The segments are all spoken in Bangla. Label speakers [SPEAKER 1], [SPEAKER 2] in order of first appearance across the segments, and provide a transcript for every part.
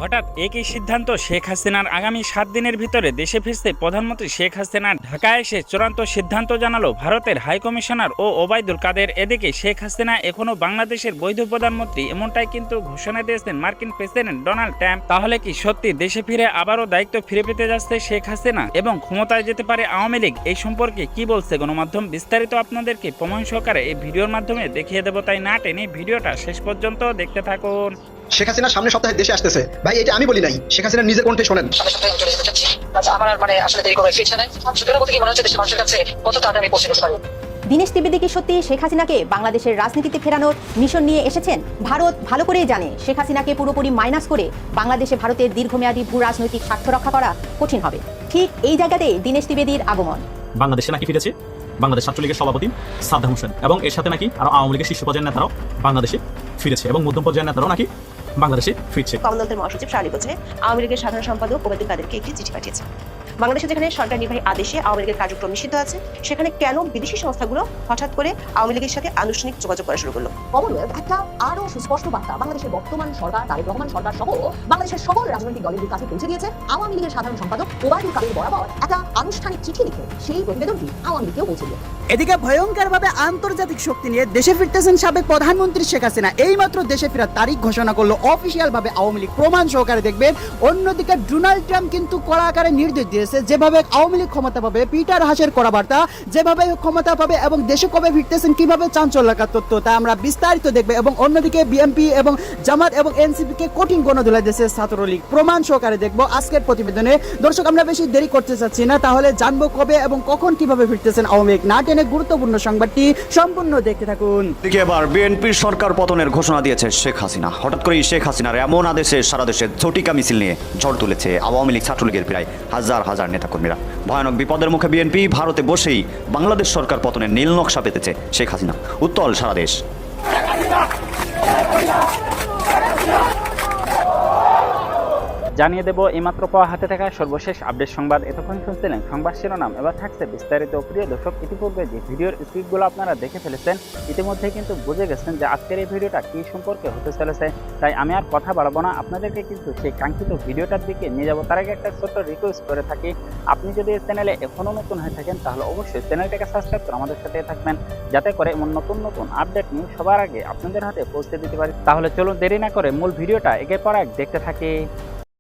[SPEAKER 1] হঠাৎ একই সিদ্ধান্ত শেখ হাসিনার আগামী 7 দিনের ভিতরে দেশে ফিরতে প্রধানমন্ত্রী শেখ হাসিনা ঢাকায় এসে চূড়ান্ত সিদ্ধান্ত জানালো ভারতের হাইকমিশনার ও ওবায়দুল কাদের। এদিকে শেখ হাসিনা এখনও বাংলাদেশের বৈধ প্রধানমন্ত্রী, এমনটাই কিন্তু ঘোষণা দিয়েছেন মার্কিন প্রেসিডেন্ট ডোনাল্ড ট্রাম্প। তাহলে কি সত্যি দেশে ফিরে আবারও দায়িত্ব ফিরে পেতে যাচ্ছে শেখ হাসিনা এবং ক্ষমতায় যেতে পারে আওয়ামী লীগ? এই সম্পর্কে কি বলছে গণমাধ্যম, বিস্তারিত আপনাদেরকে প্রমাণ সহকারে এই ভিডিওর মাধ্যমে দেখিয়ে দেব, তাই না টেনে ভিডিওটা শেষ পর্যন্ত দেখতে থাকুন।
[SPEAKER 2] শেখ হাসিনা সামনের সপ্তাহে দেশে আসতেছে ভাই, এটা আমি বলি নাই, শেখ হাসিনা নিজের কণ্ঠে শোনেন।
[SPEAKER 3] সামনের সপ্তাহে চলে যেতে চাচ্ছি। আমার আর আসলে দেরি করে ফিরছে না। সুতরাং বলতে কি মনে হচ্ছে দেশের মানুষের কাছে কত তাড়াতাড়ি আমি পৌঁছে যেতে পারবো।
[SPEAKER 4] দীনেশ ত্রিবেদী কি সত্যি শেখ হাসিনাকে বাংলাদেশের রাজনীতিতে ফেরানোর মিশন নিয়ে এসেছেন? ভারত ভালো করেই জানে শেখ হাসিনাকে পুরোপুরি মাইনাস করে বাংলাদেশে ভারতের দীর্ঘমেয়াদী ভূ রাজনৈতিক স্বার্থ রক্ষা করা কঠিন হবে। ঠিক এই জায়গাতেই দীনেশ ত্রিবেদীর আগমন।
[SPEAKER 5] বাংলাদেশে নাকি ফিরেছে বাংলাদেশ ছাত্রলীগের সভাপতি সাদ্দাম হোসেন, এবং এর সাথে নাকি আরো আওয়ামী লীগের শীর্ষ পর্যায়ের নেতারাও বাংলাদেশে ফিরেছে এবং মধ্যম পর্যায়ের নেতারাও নাকি বাংলাদেশে ফিরছে।
[SPEAKER 6] কমলদলের মহাসচিব শাহ আলী বলছে আওয়ামী লীগের সাধারণ সম্পাদক ওবায়দুল কাদেরকে একটি চিঠি পাঠিয়েছে। বাংলাদেশে যেখানে সরকার নির্বাহী আদেশে আওয়ামী লীগের কার্যক্রম নিষিদ্ধ আছে, সেখানে কেন বিদেশি সংস্থাগুলো হঠাৎ করে আওয়ামী লীগের সাথে আনুষ্ঠানিক যোগাযোগ করা শুরু করলো?
[SPEAKER 4] কমনওয়েলথ একটা আরো সুস্পষ্ট বার্তা বাংলাদেশের বর্তমান সরকার, তারেক রহমান সরকার সহ বাংলাদেশের সকল রাজনৈতিক দলের কাছে পৌঁছে দিয়েছে। আওয়ামী লীগের সাধারণ সম্পাদক ওবায়দুল কাদের বরাবর একটা আনুষ্ঠানিক চিঠি লিখে সেই প্রতিবেদনটি আওয়ামী লীগকেও পৌঁছে দিয়েছে।
[SPEAKER 7] এদিকে ভয়ঙ্করভাবে আন্তর্জাতিক শক্তি নিয়ে দেশে ফিরতেছেন সাবেক প্রধানমন্ত্রী শেখ হাসিনা। এইমাত্র দেশে ফেরার তারিখ ঘোষণা করলো অফিসিয়াল ভাবে আওয়ামী লীগ, প্রমাণ সহকারে দেখবেন। অন্যদিকে ডোনাল্ড ট্রাম্প কিন্তু কড়া আকারে নির্দেশ দিয়েছে, যেভাবে আওয়ামী লীগ ক্ষমতা পাবে, পিটার হাসের করা বার্তা, যেভাবে ক্ষমতা পাবে এবং দেশে কবে ফিরতেছেন, কিভাবে চাঞ্চল্যকর তথ্য, তা আমরা বিস্তারিত দেখবে। এবং অন্যদিকে বিএনপি এবং জামাত এবং এনসিপি কে কঠিন গণধোলাই দিয়েছে ছাত্রলীগ, প্রমাণ সহকারে দেখবো আজকের প্রতিবেদনে। দর্শক, আমরা বেশি দেরি করতে চাচ্ছি না, তাহলে জানবো কবে এবং কখন কিভাবে ফিরতেছেন আওয়ামী লীগ। না টেনে গুরুত্বপূর্ণ সংবাদটি সম্পূর্ণ দেখতে থাকুন।
[SPEAKER 8] দিকে এবার বিএনপির সরকার পতনের ঘোষণা দিয়েছে শেখ হাসিনা। হঠাৎ করেই শেখ হাসিনার এমন আদেশে সারা দেশে ঝটিকা মিছিল নিয়ে ঝড় তুলেছে আওয়ামী লীগ, ছাত্রলীগের প্রায় হাজার হাজার নেতাকর্মীরা। ভয়ানক বিপদের মুখে বিএনপি, ভারতে বসেই বাংলাদেশ সরকার পতনের নীল নকশা পেতেছে শেখ হাসিনা। উত্তল সারা দেশ।
[SPEAKER 1] জানিয়ে দেব এইমাত্র পাওয়া হাতে থাকা সর্বশেষ আপডেট সংবাদ। এতক্ষণ শুনছিলেন সংবাদ শিরোনাম, এবার থাকছে বিস্তারিত। প্রিয় দর্শক, ইতিপূর্বে যে ভিডিওর স্ক্রিপ্টগুলো আপনারা দেখে ফেলেছেন, ইতিমধ্যে কিন্তু বুঝে গেছেন যে আজকের এই ভিডিওটা কী সম্পর্কে হতে চলেছে। তাই আমি আর কথা বাড়াবো না, আপনাদেরকে কিন্তু সেই কাঙ্ক্ষিত ভিডিওটার দিকে নিয়ে যাবো। তার আগে একটা ছোট্ট রিকোয়েস্ট করে থাকি, আপনি যদি এই চ্যানেলে এখনও নতুন হয়ে থাকেন তাহলে অবশ্যই চ্যানেলটাকে সাবস্ক্রাইব করে আমাদের সাথে থাকবেন, যাতে করে এমন নতুন নতুন আপডেট নিউজ সবার আগে আপনাদের হাতে পৌঁছে দিতে পারি। তাহলে চলুন দেরি না করে মূল ভিডিওটা একের পর এক দেখতে থাকি।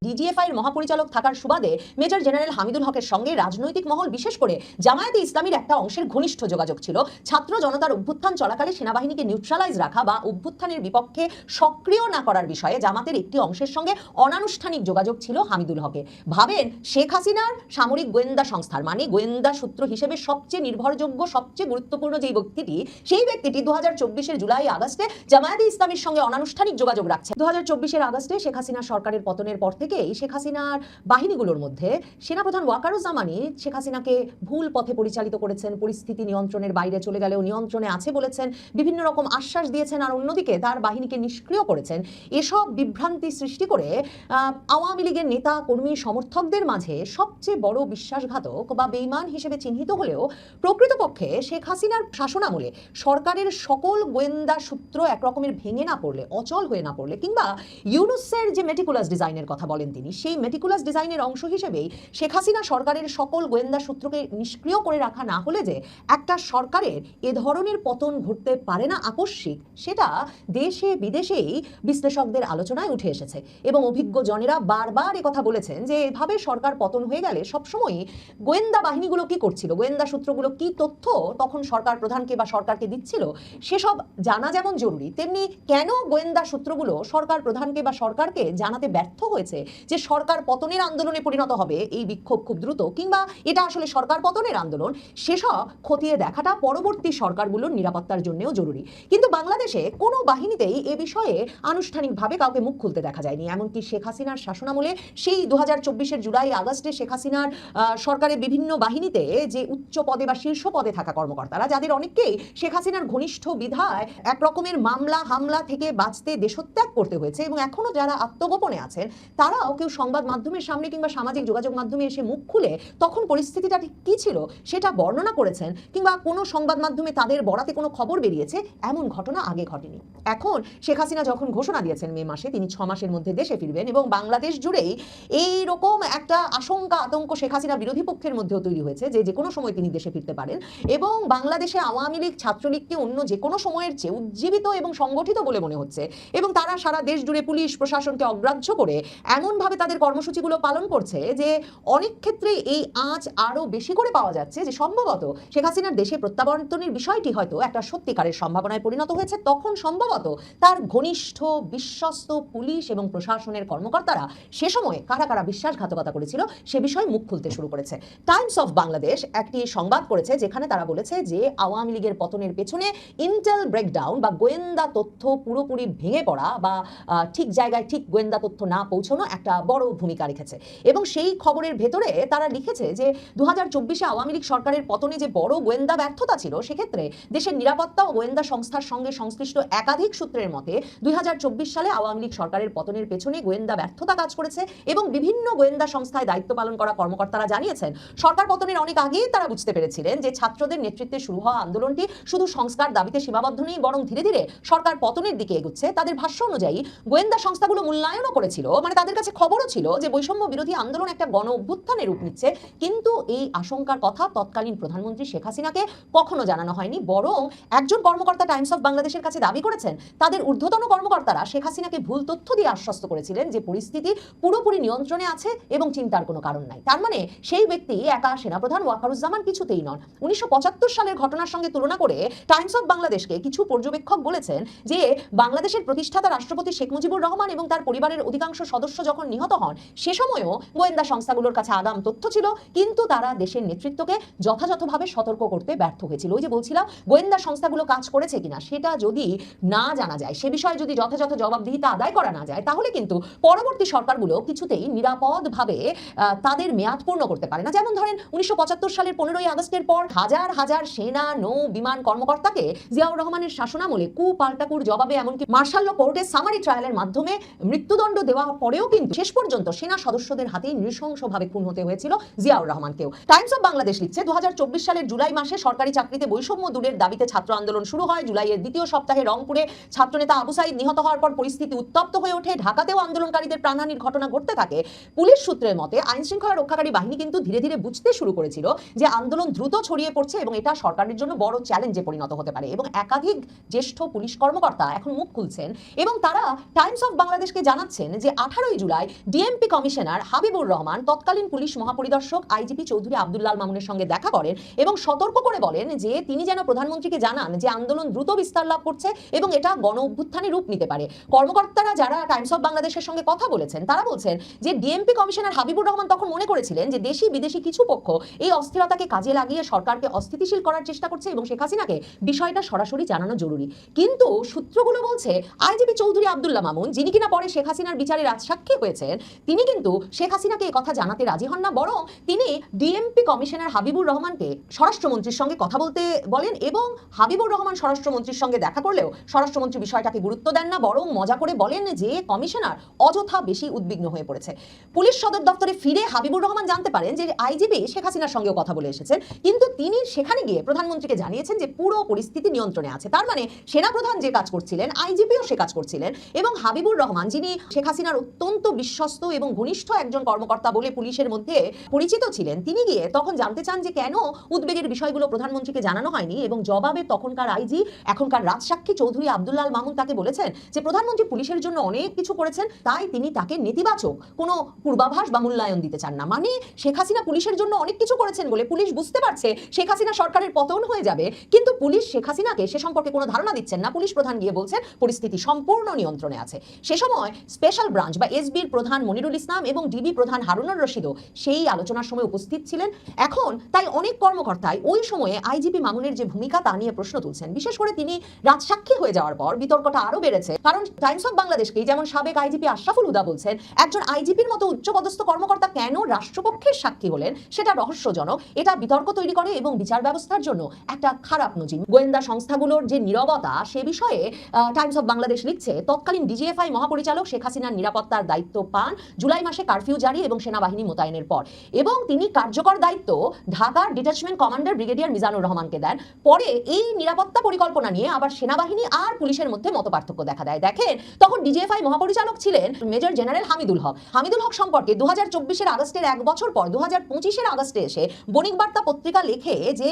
[SPEAKER 4] ডিজিএফআইয়ের মহাপরিচালক থাকার সুবাদে মেজর জেনারেল হামিদুল হকের সঙ্গে রাজনৈতিক মহল, বিশেষ করে জামায়াতে ইসলামীর একটা অংশের ঘনিষ্ঠ যোগাযোগ ছিল। ছাত্র জনতার অভ্যুত্থান চলাকালে সেনাবাহিনীকে নিউট্রালাইজ রাখা বা অভ্যুত্থানের বিপক্ষে সক্রিয় না করার বিষয়ে জামাতের একটি অংশের সঙ্গে অনানুষ্ঠানিক যোগাযোগ ছিল হামিদুল হকের। ভাবেন, শেখ হাসিনার সামরিক গোয়েন্দা সংস্থার, মানে গোয়েন্দা সূত্র হিসেবে সবচেয়ে নির্ভরযোগ্য, সবচেয়ে গুরুত্বপূর্ণ যেই ব্যক্তিটি, সেই ব্যক্তিটি 2024-এর জুলাই আগস্টে জামায়াতে ইসলামীর সঙ্গে অনানুষ্ঠানিক যোগাযোগ রাখছে। 2024-এর আগস্টে শেখ হাসিনা সরকারের পতনের পর থেকে শেখ হাসিনার বাহিনীগুলোর মধ্যে সেনাপ্রধান ওয়াকারুজ্জামানি শেখ হাসিনাকে ভুল পথে পরিচালিত করেছেন, পরিস্থিতি নিয়ন্ত্রণের বাইরে চলে গেলেও নিয়ন্ত্রণে আছে বলেছেন, বিভিন্ন রকম আশ্বাস দিয়েছেন, আর অন্যদিকে তার বাহিনীকে নিষ্ক্রিয় করেছেন। এসব বিভ্রান্তি সৃষ্টি করে আওয়ামী লীগের নেতা কর্মী সমর্থকদের মাঝে সবচেয়ে বড় বিশ্বাসঘাতক বা বেঈমান হিসেবে চিহ্নিত হলেও প্রকৃতপক্ষে শেখ হাসিনার শাসনামলে সরকারের সকল গোয়েন্দা সূত্র একরকমের ভেঙে না পড়লে, অচল হয়ে না পড়লে, কিংবা ইউনুসের যে মেটিকুলাস ডিজাইনের কথা বলেন তিনি, সেই মেটিকুলাস ডিজাইনের অংশ হিসেবেই শেখ হাসিনা সরকারের সকল গোয়েন্দা সূত্রকে নিষ্ক্রিয় করে রাখা না হলে যে একটা সরকারের এ ধরনের পতন ঘটতে পারে না আকস্মিক, সেটা দেশে বিদেশেই বিশ্লেষকদের আলোচনায় উঠে এসেছে। এবং অভিজ্ঞ জনেরা বারবার কথা বলেছেন যে এভাবে সরকার পতন হয়ে গেলে সবসময়ই গোয়েন্দা বাহিনীগুলো কি করছিল, গোয়েন্দা সূত্রগুলো কি তথ্য তখন সরকার প্রধানকে বা সরকারকে দিচ্ছিল, সেসব জানা যেমন জরুরি, তেমনি কেন গোয়েন্দা সূত্রগুলো সরকার প্রধানকে বা সরকারকে জানাতে ব্যর্থ হয়েছে যে সরকার পতনের আন্দোলনে পরিণত হবে এই বিক্ষোভ খুব দ্রুত, কিংবা এটা আসলে সরকার পতনের আন্দোলন, সেসব খতিয়ে দেখাটা পরবর্তী সরকারগুলোর নিরাপত্তার জন্যও জরুরি। কিন্তু বাংলাদেশে কোনো বাহিনীতেই এ বিষয়ে আনুষ্ঠানিকভাবে কাউকে মুখ খুলতে দেখা যায়নি। এমনকি শেখ হাসিনার শাসনামলে সেই 2024-এর জুলাই আগস্টে শেখ হাসিনার সরকারের বিভিন্ন বাহিনীতে যে উচ্চ পদে বা শীর্ষ পদে থাকা কর্মকর্তারা, যাদের অনেককেই শেখ হাসিনার ঘনিষ্ঠ বিধায় একরকমের মামলা হামলা থেকে বাঁচতে দেশত্যাগ করতে হয়েছে এবং এখনো যারা আত্মগোপনে আছেন, তারা তারাও কেউ সংবাদ মাধ্যমের সামনে কিংবা সামাজিক যোগাযোগ মাধ্যমে এসে মুখ খুলে তখন পরিস্থিতিটা ঠিক কি ছিল সেটা বর্ণনা করেছেন, কিংবা কোনো সংবাদ মাধ্যমে তাদের বরাতে কোনো খবর বেরিয়েছে, এমন ঘটনা আগে ঘটেনি। এখন শেখ হাসিনা যখন ঘোষণা দিয়েছেন মে মাসে তিনি 6 মাসের মধ্যে দেশে ফিরবেন, এবং বাংলাদেশ জুড়েই এই রকম একটা আশঙ্কা আতঙ্ক শেখ হাসিনা বিরোধী পক্ষের মধ্যেও তৈরি হয়েছে যে কোনো সময় তিনি দেশে ফিরতে পারেন, এবং বাংলাদেশে আওয়ামী লীগ ছাত্রলীগকে অন্য যে কোনো সময়ের চেয়ে উজ্জীবিত এবং সংগঠিত বলে মনে হচ্ছে, এবং তারা সারা দেশ জুড়ে পুলিশ প্রশাসনকে অগ্রাহ্য করে এমনভাবে তাদের কর্মসূচিগুলো পালন করছে যে অনেক ক্ষেত্রে এই আঁচ আরো বেশি করে পাওয়া যাচ্ছে যে সম্ভবত শেখ হাসিনার দেশে প্রত্যাবর্তনের বিষয়টি হয়তো একটা সত্যিকারের সম্ভাবনায় পরিণত হয়েছে। তখন সম্ভবত তার ঘনিষ্ঠ বিশ্বস্ত পুলিশ এবং প্রশাসনের কর্মকর্তারা সে সময় কারা কারা বিশ্বাসঘাতকতা করেছিল সে বিষয়ে মুখ খুলতে শুরু করেছে। টাইমস অফ বাংলাদেশ একটি সংবাদ করেছে যেখানে তারা বলেছে যে আওয়ামী লীগের পতনের পেছনে ইন্টেল ব্রেকডাউন বা গোয়েন্দা তথ্য পুরোপুরি ভেঙে পড়া বা ঠিক জায়গায় ঠিক গোয়েন্দা তথ্য না পৌঁছানো একটা বড় ভূমিকা রেখেছে, এবং সেই খবরের ভেতরে তারা লিখেছে যে 2024-এ আওয়ামী লীগ সরকারের পতনে যে বড় গোয়েন্দা ব্যর্থতা ছিল সেক্ষেত্রে দেশের নিরাপত্তা ও গোয়েন্দা সংস্থার সঙ্গে সংশ্লিষ্ট একাধিক সূত্রের মতে 2024 সালে আওয়ামী লীগ সরকারের পতনের পেছনে গোয়েন্দা ব্যর্থতা কাজ করেছে, এবং বিভিন্ন গোয়েন্দা সংস্থায় দায়িত্ব পালন করা কর্মকর্তারা জানিয়েছেন সরকার পতনের অনেক আগেই তারা বুঝতে পেরেছিলেন যে ছাত্রদের নেতৃত্বে শুরু হওয়া আন্দোলনটি শুধু সংস্কার দাবিতে সীমাবদ্ধ নেই, বরং ধীরে ধীরে সরকার পতনের দিকে এগুচ্ছে। তাদের ভাষ্য অনুযায়ী গোয়েন্দা সংস্থাগুলো মূল্যায়নও করেছিল, মানে তাদের কাছে খবরও ছিল যে বৈষম্য বিরোধী আন্দোলন একটা গণ অভ্যুত্থানের রূপ নিচ্ছে, কিন্তু এই আশঙ্কার কথা তৎকালীন প্রধানমন্ত্রী শেখ হাসিনাকে কখনো জানানো হয়নি। বরং একজন কর্মকর্তা টাইমস অফ বাংলাদেশের কাছে দাবি করেছেন তাদের ঊর্ধ্বতন কর্মকর্তারা শেখ হাসিনাকে ভুল তথ্য দিয়ে আশ্বস্ত করেছিলেন যে পরিস্থিতি পুরোপুরি নিয়ন্ত্রণে আছে এবং চিন্তার কোনো কারণ নাই। তার মানে সেই ব্যক্তি একা সেনাপ্রধান ওয়াকারুজ্জামান কিছুতেই নন। 1975 সালের ঘটনার সঙ্গে তুলনা করে টাইমস অফ বাংলাদেশকে কিছু পর্যবেক্ষক বলেছেন যে বাংলাদেশের প্রতিষ্ঠাতা রাষ্ট্রপতি শেখ মুজিবুর রহমান এবং তার পরিবারের অধিকাংশ সদস্য যখন নিহত হন সে সময়ও গোয়েন্দা সংস্থাগুলোর কাছে আগাম তথ্য ছিল, কিন্তু তারা দেশের নেতৃত্বকে যথাযথভাবে সতর্ক করতে ব্যর্থ হয়েছিল। ওই যে বলছিলাম গোয়েন্দা সংস্থাগুলো কাজ করেছে কিনা সেটা যদি না জানা যায়, সে বিষয়ে যদি যথাযথ জবাবদিহিতা আদায় করা না যায়, তাহলে কিন্তু পরবর্তী সরকারগুলো কিছুতেই নিরাপদভাবে তাদের মেয়াদ পূর্ণ করতে পারে না। যেমন ধরেন 1975 সালের 15ই আগস্টের পর হাজার হাজার সেনা নৌ বিমান কর্মকর্তাকে জিয়াউর রহমানের শাসনামলে পাল্টাকুর জবাবে এমনকি মার্শাল ল কোর্টে সামারি ট্রায়ালের মাধ্যমে মৃত্যুদণ্ড দেওয়া পরেও কিন্তু শেষ পর্যন্ত সেনা সদস্যদের হাতেই নৃশংসভাবে খুন হতে হয়েছিল জিয়াউর রহমানকেও। টাইমস অফ বাংলাদেশ লিখছে 2024 সালের জুলাই মাসে সরকারি চাকরিতে বৈষম্য দূরের দাবিতে ছাত্র আন্দোলন শুরু হয়। জুলাইয়ের দ্বিতীয় সপ্তাহে রংপুরে ছাত্রনেতা আবু সাইদ নিহত হওয়ার পর পরিস্থিতি উত্তপ্ত হয়ে ওঠে। ঢাকাতেও আন্দোলনকারীদের প্রাণহানির ঘটনা ঘটতে থাকে। পুলিশ সূত্রের মতে আইন শৃঙ্খলা রক্ষাকারী বাহিনী কিন্তু ধীরে ধীরে বুঝতে শুরু করেছিল যে আন্দোলন দ্রুত ছড়িয়ে পড়ছে এবং এটা সরকারের জন্য বড় চ্যালেঞ্জে পরিণত হতে পারে, এবং একাধিক জ্যেষ্ঠ পুলিশ কর্মকর্তা এখন মুখ খুলছেন এবং তারা টাইমস অফ বাংলাদেশকে জানাচ্ছেন যে 18ই জুলাই ডিএমপি কমিশনার হাবিবুর রহমান তৎকালীন পুলিশ মহাপরিদর্শক আইজিপি চৌধুরী আব্দুল্লাহ মামুনের সঙ্গে দেখা করেন এবং সতর্ক করে বলেন যে তিনি যেন প্রধানমন্ত্রীকে জানান যে আন্দোলন দ্রুত বিস্তার লাভ করছে এবং এটা গণ অভ্যুত্থানের রূপ নিতে পারে। কর্মকর্তারা যারা টাইমস অফ বাংলাদেশের সঙ্গে কথা বলেছেন তারা বলছেন যে ডিএমপি কমিশনার হাবিবুর রহমান তখন মনে করেছিলেন যে দেশি বিদেশি কিছু পক্ষ এই অস্থিরতাকে কাজে লাগিয়ে সরকারকে অস্থিতিশীল করার চেষ্টা করছে এবং শেখ হাসিনাকে বিষয়টা সরাসরি জানানো জরুরি। কিন্তু সূত্রগুলো বলছে আইজিপি চৌধুরী আব্দুল্লাহ মামুন, যিনি কিনা পরে শেখ হাসিনার বিচারে রাজসাক্ষী হয়েছেন, তিনি কিন্তু শেখ হাসিনাকে এই কথা জানাতে রাজি হন না, বরং তিনি ডিএমপি কমিশনার হাবিবুর রহমানকে স্বরাষ্ট্রমন্ত্রীর সঙ্গে কথা বলতে বলেন এবং হাবিবুর রহমান স্বরাষ্ট্রমন্ত্রীর সঙ্গে দেখা করলেও স্বরাষ্ট্রমন্ত্রী বিষয়টাকে গুরুত্ব দেন না, বরং মজা করে বলেন যে কমিশনার অযথা বেশি উদ্বিগ্ন হয়ে পড়েছে। পুলিশ সদর দপ্তরে ফিরে হাবিবুর রহমান জানতে পারেন যে আইজিপি শেখ হাসিনার সঙ্গেও কথা বলে এসেছেন, কিন্তু তিনি সেখানে গিয়ে প্রধানমন্ত্রীকে জানিয়েছেন যে পুরো পরিস্থিতি নিয়ন্ত্রণে আছে। তার মানে সেনাপ্রধান যে কাজ করছিলেন আইজিপিও সে কাজ করছিলেন, এবং হাবিবুর রহমান যিনি শেখ হাসিনার অত্যন্ত বিশ্বস্ত এবং ঘনিষ্ঠ একজন কর্মকর্তা বলে পুলিশের মধ্যে পরিচিত ছিলেন, তিনি গিয়ে তখন জানতে চান যে কেন উদ্বেগের বিষয়গুলো প্রধানমন্ত্রীকে জানানো হয়নি, এবং জবাবে তখনকার আইজি এখনকার রাজসাক্ষী চৌধুরী আব্দুল্লাহ মামুন তাকে বলেছেন যে প্রধানমন্ত্রী পুলিশের জন্য অনেক কিছু করেছেন, তাই তিনি তাকে নেতিবাচক কোনো পূর্বাভাস বা মূল্যায়ন দিতে চান না। মানে শেখ হাসিনা পুলিশের জন্য অনেক কিছু করেছেন বলে পুলিশ বুঝতে পারছে শেখ হাসিনা সরকারের পতন হয়ে যাবে, কিন্তু পুলিশ শেখ হাসিনাকে সে সম্পর্কে কোনো ধারণা দিচ্ছেন না। পুলিশ প্রধান গিয়ে বলছেন পরিস্থিতি সম্পূর্ণ নিয়ন্ত্রণে আছে। সে সময় স্পেশাল ব্রাঞ্চ বা এসবির প্রধান মনিরুল ইসলাম এবং ডিবি প্রধান হারুনুর রশিদও সেই আলোচনার সময় উপস্থিত ছিলেন। এখন তাই অনেক কর্মকর্তাই ওই সময়ে আইজিপি মামুনের যে ভূমিকা তা নিয়ে প্রশ্ন তুলছেন। বিশেষ করে তিনি রাজসাক্ষী হয়ে যাওয়ার পর বিতর্কটা আরো বেড়েছে, কারণ টাইমস অফ বাংলাদেশকেই যেমন সাবেক আইজিপি আশরাফুল হুদা বলছেন একজন আইজিপির মতো উচ্চপদস্থ কর্মকর্তা কেন রাষ্ট্রপক্ষের সাক্ষী হলেন সেটা রহস্যজনক, এটা বিতর্ক তৈরি করে এবং বিচার ব্যবস্থার জন্য একটা খারাপ নজির। গোয়েন্দা সংস্থাগুলোর যে নীরবতা সে বিষয়ে টাইমস অফ বাংলাদেশ লিখছে তৎকালীন ডিজিএফআই মহাপরিচালক শেখ হাসিনার নিরাপত্তার দায়িত্ব দায়িত্ব পান জুলাই মাসে কারফিউ জারি এবং সেনাবাহিনী মোতায়েনের পর, এবং তিনি কার্যকর দায়িত্ব ঢাকার ডিটাচমেন্ট কমান্ডার ব্রিগেডিয়ার মিজানুর রহমানকে দেন। পরে এই নিরাপত্তা পরিকল্পনা নিয়ে আবার সেনাবাহিনী আর পুলিশের মধ্যে মতপার্থক্য দেখা দেয়। দেখেন, তখন ডিজিএফআই মহাপরিচালক ছিলেন মেজর জেনারেল হামিদুল হক। হামিদুল হক সম্পর্কে 2024-এর আগস্টের এক বছর পর 2025-এর আগস্টে এসে বণিক বার্তা পত্রিকা লেখে যে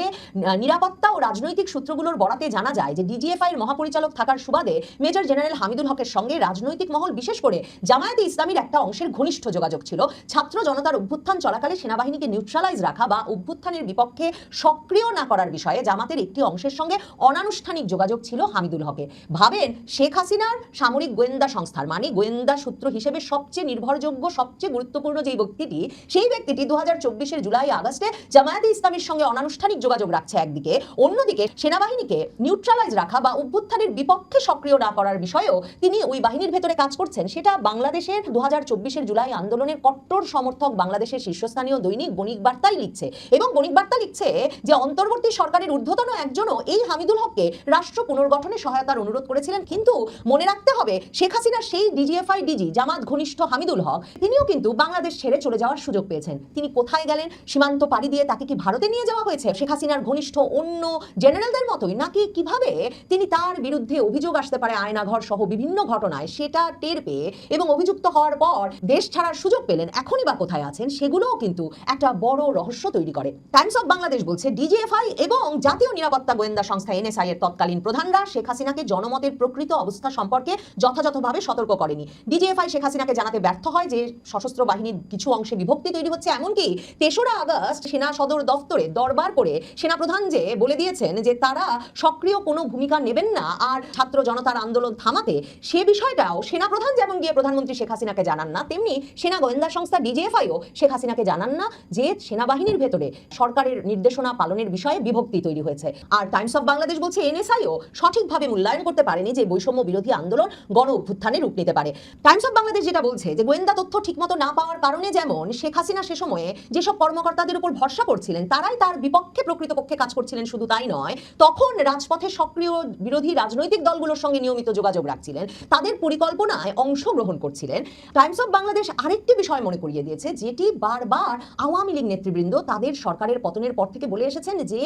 [SPEAKER 4] নিরাপত্তা ও রাজনৈতিক সূত্রগুলোর বরাতে জানা যায় যে ডিজিএফআই এর মহাপরিচালক থাকার সুবাদে মেজর জেনারেল হামিদুল হকের সঙ্গে রাজনৈতিক মহল, বিশেষ করে জামায়াতে ইসলামীর একটা অংশের ঘনিষ্ঠ যোগাযোগ ছিল। ছাত্র জনতার অভ্যুত্থান চলাকালে সেনাবাহিনীকে নিউট্রালাইজ রাখা বা অভ্যুত্থানের বিপক্ষে সক্রিয় না করার বিষয়ে জামাতের একটি অংশের সঙ্গে অনানুষ্ঠানিক যোগাযোগ ছিল হামিদুল হকের। ভাবেন, শেখ হাসিনার সামরিক গোয়েন্দা সংস্থার মানে গোয়েন্দা সূত্র হিসেবে সবচেয়ে নির্ভরযোগ্য, সবচেয়ে গুরুত্বপূর্ণ যে ব্যক্তিটি, সেই ব্যক্তিটি 2024-এর জুলাই আগস্টে জামায়াতে ইসলামীর সঙ্গে অনানুষ্ঠানিক যোগাযোগ রাখছে একদিকে, অন্যদিকে সেনাবাহিনীকে নিউট্রালাইজ রাখা বা অভ্যুত্থানের বিপক্ষে সক্রিয় না করার বিষয়েও তিনি ওই বাহিনীর ভেতরে কাজ করছেন। সেটা বাংলাদেশের 2024-এর জুলাই আন্দোলনের কট্টর সমর্থক বাংলাদেশের শীর্ষস্থানীয় দৈনিক বণিক বার্তাই লিখছে, এবং বণিক বার্তা লিখছে যে অন্তর্বর্তী সরকারের ঊর্ধ্বতন একজনও এই হামিদুল হককে রাষ্ট্র পুনর্গঠনে সহায়তার অনুরোধ করেছিলেন। কিন্তু মনে রাখতে হবে, শেখ হাসিনার সেই ডিজিএফআই ডিজি জামাত ঘনিষ্ঠ হামিদুল হক তিনিও কিন্তু বাংলাদেশ ছেড়ে চলে যাওয়ার সুযোগ পেয়েছেন। তিনি কোথায় গেলেন? সীমান্ত পাড়ি দিয়ে তাকে কি ভারতে নিয়ে যাওয়া হয়েছে শেখ হাসিনার ঘনিষ্ঠ অন্য জেনারেলদের মতোই, নাকি কিভাবে তিনি তার বিরুদ্ধে অভিযোগ আসতে পারে আয়নাঘর সহ বিভিন্ন ঘটনায় সেটা টের পেয়ে এবং অভিযুক্ত হওয়ার পর দেশ ছাড়ার সুযোগ পেলেন, এখনই বা কোথায় আছেন? সেগুলোও কিন্তু একটা বড় রহস্য তৈরি করে। টাইমস অফ বাংলাদেশ বলছে, ডিজিএফআই এবং জাতীয় নিরাপত্তা গোয়েন্দা সংস্থা এনএসআই এর তৎকালীন প্রধানরা শেখ হাসিনাকে জনমতের প্রকৃত অবস্থা সম্পর্কে যথাযথভাবে সতর্ক করেনি। ডিজিএফআই শেখ হাসিনাকে জানাতে ব্যর্থ হয় যে সশস্ত্র বাহিনীর কিছু অংশে বিভক্তি তৈরি হচ্ছে। এমনকি 3রা আগস্ট সেনা সদর দফতরে দরবার করে সেনাপ্রধান যে বলে দিয়েছেন যে তারা সক্রিয় কোনো ভূমিকা নেবেন না আর ছাত্র জনতার আন্দোলন থামাতে, সে বিষয়টাও সেনাপ্রধান যেমন গিয়ে প্রধানমন্ত্রী শেখ হাসিনাকে জানান না, তেমনি সেনা গোয়েন্দা সংস্থা ডিজিএফআইও শেখ হাসিনাকে জানান না যে সেনাবাহিনীর ভেতরে সরকারের নির্দেশনা পালনের বিষয়ে বিভক্তি তৈরি হয়েছে। আর টাইমস অফ বাংলাদেশ বলছে, এনএসআইও সঠিকভাবে মূল্যায়ন করতে পারেনি যে বৈষম্য বিরোধী আন্দোলন গণ অভ্যুত্থানে রূপ নিতে পারে। টাইমস অফ বাংলাদেশ যেটা বলছে যে গোয়েন্দা তথ্য ঠিকমতো না পাওয়ার কারণে যেমন শেখ হাসিনা সে সময়ে যেসব কর্মকর্তাদের উপর ভরসা করছিলেন তারাই তার বিপক্ষে প্রকৃতপক্ষে কাজ করছিলেন, শুধু তাই নয়, তখন রাজপথে সক্রিয় বিরোধী রাজনৈতিক দলগুলোর সঙ্গে নিয়মিত যোগাযোগ রাখছিলেন, তাদের পরিকল্পনায় অংশগ্রহণ করছিলেন। টাইমস অফ বাংলাদেশ আরেকটি বিষয় মনে করিয়ে দিয়েছে, যেটি বারবার আওয়ামী লীগ নেতৃবৃন্দ তাদের সরকারের পতনের পর থেকে বলে এসেছেন যে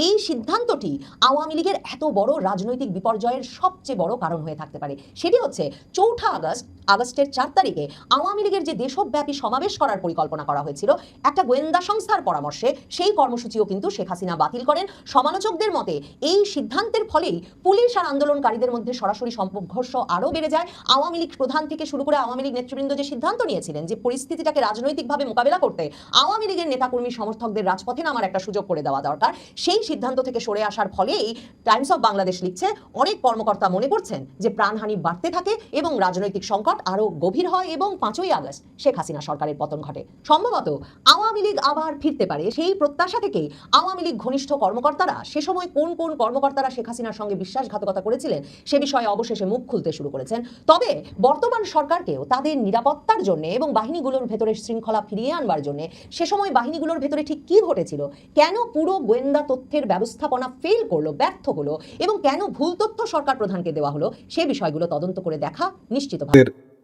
[SPEAKER 4] এই সিদ্ধান্তটি আওয়ামী লীগের এত বড় রাজনৈতিক বিপর্যয়ের সবচেয়ে বড় কারণ হয়ে থাকতে পারে। সেটি হচ্ছে 4 আগস্টের 4 তারিখে আওয়ামী লীগের যে দেশব্যাপী সমাবেশ করার পরিকল্পনা করা হয়েছিল একটা গোয়েন্দা সংস্থার পরামর্শে, সেই কর্মসূচিও কিন্তু শেখ হাসিনা বাতিল করেন। সমালোচকদের মতে এই সিদ্ধান্তের ফলেই পুলিশ আর আন্দোলনকারীদের মধ্যে সরাসরি সংঘর্ষ আরও বেড়ে যায়। আওয়ামী লীগ প্রধান থেকে শুরু করে আওয়ামী লীগ নেতৃবৃন্দ যে সিদ্ধান্ত নিয়েছিলেন যে পরিস্থিতিটাকে রাজনৈতিকভাবে মোকাবেলা করতে আওয়ামী লীগের নেতাকর্মী সমর্থকদের রাজপথে নামার একটা সুযোগ করে দেওয়া দরকার, সেই সিদ্ধান্ত থেকে সরে আসার ফলেই টাইমস অফ বাংলাদেশ লিখছে অনেক কর্মকর্তা মনে করছেন যে প্রাণহানি বাড়তে থাকে এবং রাজনৈতিক সংকট আরও গভীর হয় এবং 5ই আগস্ট শেখ হাসিনা সরকারের পতন ঘটে। সম্ভবত আওয়ামী লীগ আবার ফিরতে পারে, সেই প্রত্যাশা থেকেই আওয়ামী লীগ ঘনিষ্ঠ কর্মকর্তারা সে সময় কোন কোন কর্মকর্তারা শেখ হাসিনার সঙ্গে বিশ্বাসঘাতকতা করেছিলেন সে বিষয়ে অবশেষে মুখ খুলতে শুরু করেছেন। তবে বর্তমান সরকারকেও তাদের নিরাপত্তার জন্য এবং বাহিনীগুলোর ভেতরে শৃঙ্খলা ফিরিয়ে আনবার জন্য সে সময় বাহিনীগুলোর ভেতরে ঠিক কি ঘটেছিল, কেন পুরো গোয়েন্দা তথ্যের ব্যবস্থাপনা ফেল করলো, ব্যর্থ হলো, এবং কেন ভুল তথ্য সরকার প্রধানকে দেওয়া হলো, সে বিষয়গুলো তদন্ত করে দেখা নিশ্চিতভাবে।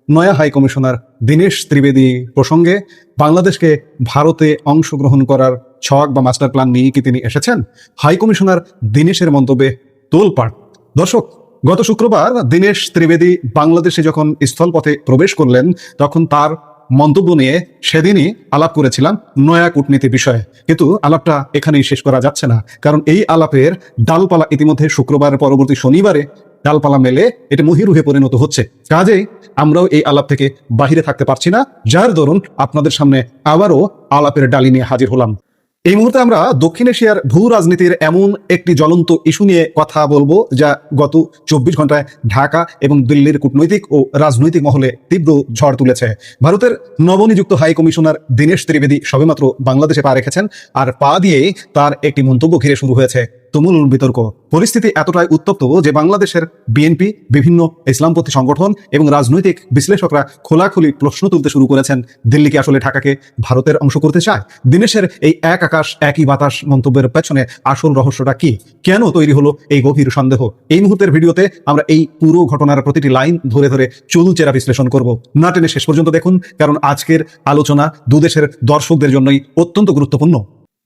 [SPEAKER 9] নয়া হাই কমিশনার দীনেশ ত্রিবেদী প্রসঙ্গে বাংলাদেশকে ভারতে অংশগ্রহণ করার ছক বা মাস্টার প্ল্যান নিয়ে কি তিনি এসেছেন? হাই কমিশনার দীনেশের মন্তব্যে তোলপাড়। দর্শক, গত শুক্রবার দীনেশ ত্রিবেদী বাংলাদেশে যখন স্থলপথে প্রবেশ করলেন তখন তার মন্তব্য নিয়ে সেদিনই আলাপ করেছিলাম নয়া কূটনীতি বিষয়ে, কিন্তু আলাপটা এখানেই শেষ করা যাচ্ছে না, কারণ এই আলাপের ডালপালা ইতিমধ্যে শুক্রবার পরবর্তী শনিবারে ডালপালা মেলে এটা মহিরুহে পরিণত হচ্ছে। কাজেই আমরাও এই আলাপ থেকে বাহিরে থাকতে পারছি না, যার দরুন আপনাদের সামনে আবারও আলাপের ডালি নিয়ে হাজির হলাম। এই মুহূর্তে আমরা দক্ষিণ এশিয়ার ভূ রাজনীতির এমন একটি জ্বলন্ত ইস্যু নিয়ে কথা বলবো যা গত 24 ঘন্টায় ঢাকা এবং দিল্লির কূটনৈতিক ও রাজনৈতিক মহলে তীব্র ঝড় তুলেছে। ভারতের নবনিযুক্ত হাই কমিশনার দীনেশ ত্রিবেদী সবেমাত্র বাংলাদেশে পা রেখেছেন, আর পা দিয়েই তার একটি মন্তব্য ঘিরে শুরু হয়েছে তুমুল বিতর্ক। পরিস্থিতি এতটাই উত্তপ্ত যে বাংলাদেশের বিএনপি, বিভিন্ন ইসলামপন্থী সংগঠন এবং রাজনৈতিক বিশ্লেষকরা খোলাখুলি প্রশ্ন তুলতে শুরু করেছেন, দিল্লি কি আসলে ঢাকাকে ভারতের অংশ করতে চায়? দিনেশের এই এক আকাশ একই বাতাস মন্তব্যের পেছনে আসল রহস্যটা কি? কেন তৈরি হলো এই গভীর সন্দেহ? এই মুহূর্তের ভিডিওতে আমরা এই পুরো ঘটনার প্রতিটি লাইন ধরে ধরে চুলচেরা বিশ্লেষণ করব। না টেনে শেষ পর্যন্ত দেখুন, কারণ আজকের আলোচনা দুদেশের দর্শকদের জন্যই অত্যন্ত গুরুত্বপূর্ণ।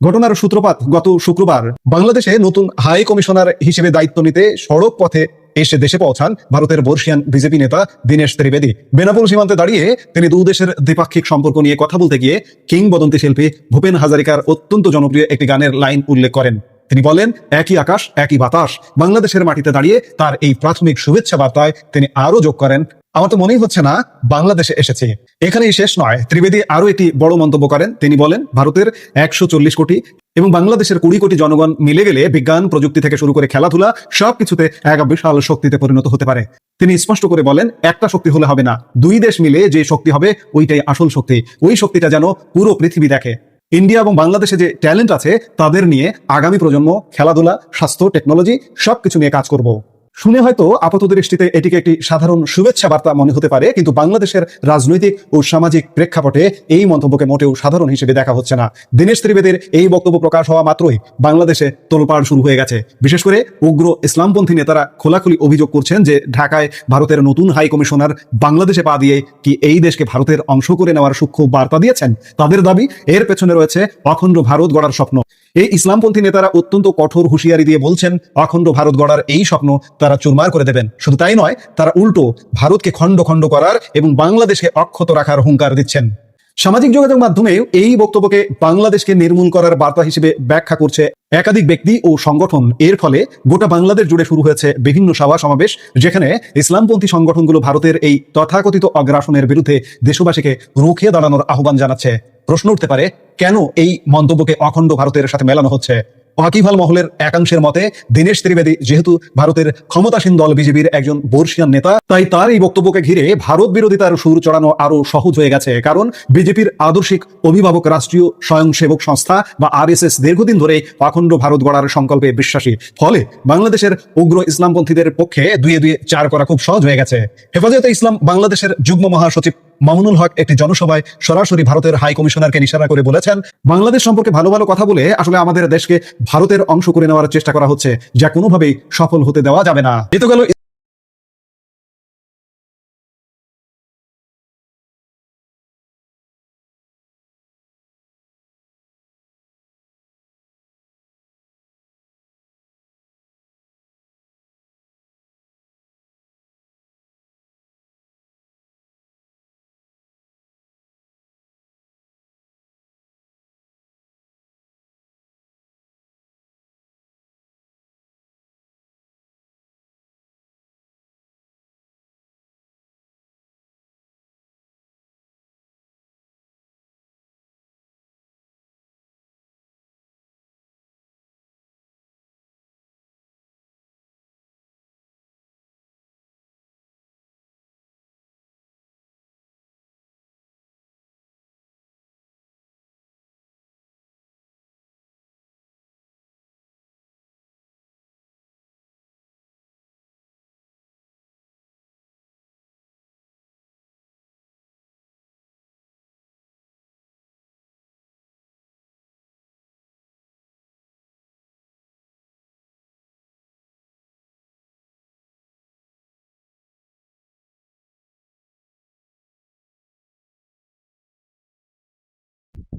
[SPEAKER 9] ঘটনার সূত্রপাত গত শুক্রবার বাংলাদেশে নতুন হাই কমিশনার হিসেবে দায়িত্ব নিতে সড়ক পথে এসে দেশে পৌঁছান ভারতের বর্ষিয়ান বিজেপি নেতা দীনেশ ত্রিবেদী। বেনাপোল সীমান্তে দাঁড়িয়ে তিনি দুদেশের দ্বিপাক্ষিক সম্পর্ক নিয়ে কথা বলতে গিয়ে কিংবদন্তি শিল্পী ভূপেন হাজারিকার অত্যন্ত জনপ্রিয় একটি গানের লাইন উল্লেখ করেন। তিনি বলেন, একই আকাশ একই বাতাস। বাংলাদেশের মাটিতে দাঁড়িয়ে তার এই প্রাথমিক শুভেচ্ছা বার্তায় তিনি আরো যোগ করেন, আমার তো মনেই হচ্ছে না বাংলাদেশে এসেছি। এখানেই শেষ নয়, ত্রিবেদী আরো একটি বড় মন্তব্য করেন। তিনি বলেন, ভারতের 140 কোটি এবং বাংলাদেশের 20 কোটি জনগণ মিলে গেলে বিজ্ঞান, প্রযুক্তি থেকে শুরু করে খেলাধুলা সবকিছুতে এক বিশাল শক্তিতে পরিণত হতে পারে। তিনি স্পষ্ট করে বলেন, একটা শক্তি হলে হবে না, দুই দেশ মিলে যে শক্তি হবে ওইটাই আসল শক্তি। ওই শক্তিটা যেন পুরো পৃথিবী দেখে। ইন্ডিয়া এবং বাংলাদেশে যে ট্যালেন্ট আছে তাদের নিয়ে আগামী প্রজন্ম খেলাধুলা, স্বাস্থ্য, টেকনোলজি সবকিছু নিয়ে কাজ করব। শুনে হয়তো আপাত দৃষ্টিতে এটিকে একটি সাধারণ শুভেচ্ছা বার্তা মনে হতে পারে, কিন্তু বাংলাদেশের রাজনৈতিক ও সামাজিক প্রেক্ষাপটে এই মন্তব্যকে মোটেও সাধারণ হিসেবে দেখা হচ্ছে না। দীনেশ ত্রিবেদীর এই বক্তব্য প্রকাশ হওয়া মাত্রই বাংলাদেশে তোলপাড় শুরু হয়ে গেছে। বিশেষ করে উগ্র ইসলামপন্থী নেতারা খোলাখুলি অভিযোগ করছেন যে ঢাকায় ভারতের নতুন হাই কমিশনার বাংলাদেশে পা দিয়ে কি এই দেশকে ভারতের অংশ করে নেওয়ার সূক্ষ্ম বার্তা দিয়েছেন। তাদের দাবি, এর পেছনে রয়েছে অখণ্ড ভারত গড়ার স্বপ্ন। এই ইসলামপন্থী নেতারা অত্যন্ত কঠোর হুঁশিয়ারি দিয়ে বলছেন, অখণ্ড ভারত গড়ার এই স্বপ্ন তারা চুরমার করে দেবেন। শুধু তাই নয়, তারা উল্টো ভারতকে খণ্ড খণ্ড করার এবং বাংলাদেশকে অক্ষত রাখার হুঙ্কার দিচ্ছেন। সামাজিক যোগাযোগ মাধ্যমে এই বক্তব্যকে বাংলাদেশকে নির্মূল করার বার্তা হিসেবে ব্যাখ্যা করছে একাধিক ব্যক্তি ও সংগঠন। এর ফলে গোটা বাংলাদেশ জুড়ে শুরু হয়েছে বিভিন্ন সভা সমাবেশ, যেখানে ইসলামপন্থী সংগঠনগুলো ভারতের এই তথাকথিত অগ্রাসনের বিরুদ্ধে দেশবাসীকে রুখে দাঁড়ানোর আহ্বান জানাচ্ছে। প্রশ্ন উঠতে পারে, কেন এই মন্তব্যকে অখণ্ড ভারতের সাথে মেলানো হচ্ছে? ওয়াকিবহাল মহলের একাংশের মতে, দীনেশ ত্রিবেদী যেহেতু ভারতের ক্ষমতাসীন দল বিজেপির একজন বর্ষিয়ান নেতা, তাই তার এই বক্তব্যকে ঘিরে ভারত বিরোধিতার সুর চড়ানো আরো সহজ হয়ে গেছে। কারণ বিজেপির আদর্শিক অভিভাবক রাষ্ট্রীয় স্বয়ংসেবক সংস্থা বা RSS দীর্ঘদিন ধরে অখণ্ড ভারত গড়ার সংকল্পে বিশ্বাসী। ফলে বাংলাদেশের উগ্র ইসলামপন্থীদের পক্ষে দুয়ে দুয়ে চার করা খুব সহজ হয়ে গেছে। হেফাজতে ইসলাম বাংলাদেশের যুগ্ম মহাসচিব মামুনুল হক একটি জনসভায় সরাসরি ভারতের হাই কমিশনারকে নিশানা করে বলেছেন, বাংলাদেশ সম্পর্কে ভালো ভালো কথা বলে আসলে আমাদের দেশকে ভারতের অংশ করে নেওয়ার চেষ্টা করা হচ্ছে, যা কোনোভাবেই সফল হতে দেওয়া যাবে না। এ তো গেল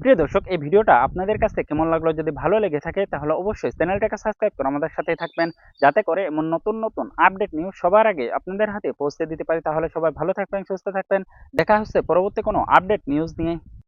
[SPEAKER 1] প্রিয় দর্শক, এই ভিডিওটা আপনাদের কাছে কেমন লাগলো? যদি ভালো লেগে থাকে তাহলে অবশ্যই চ্যানেলটাকে সাবস্ক্রাইব করে আমাদের সাথেই থাকবেন, যাতে করে এমন নতুন নতুন আপডেট নিউজ সবার আগে আপনাদের হাতে পৌঁছে দিতে পারি। তাহলে সবাই ভালো থাকবেন, সুস্থ থাকবেন। দেখা হচ্ছে পরবর্তী কোনো আপডেট নিউজ নিয়ে।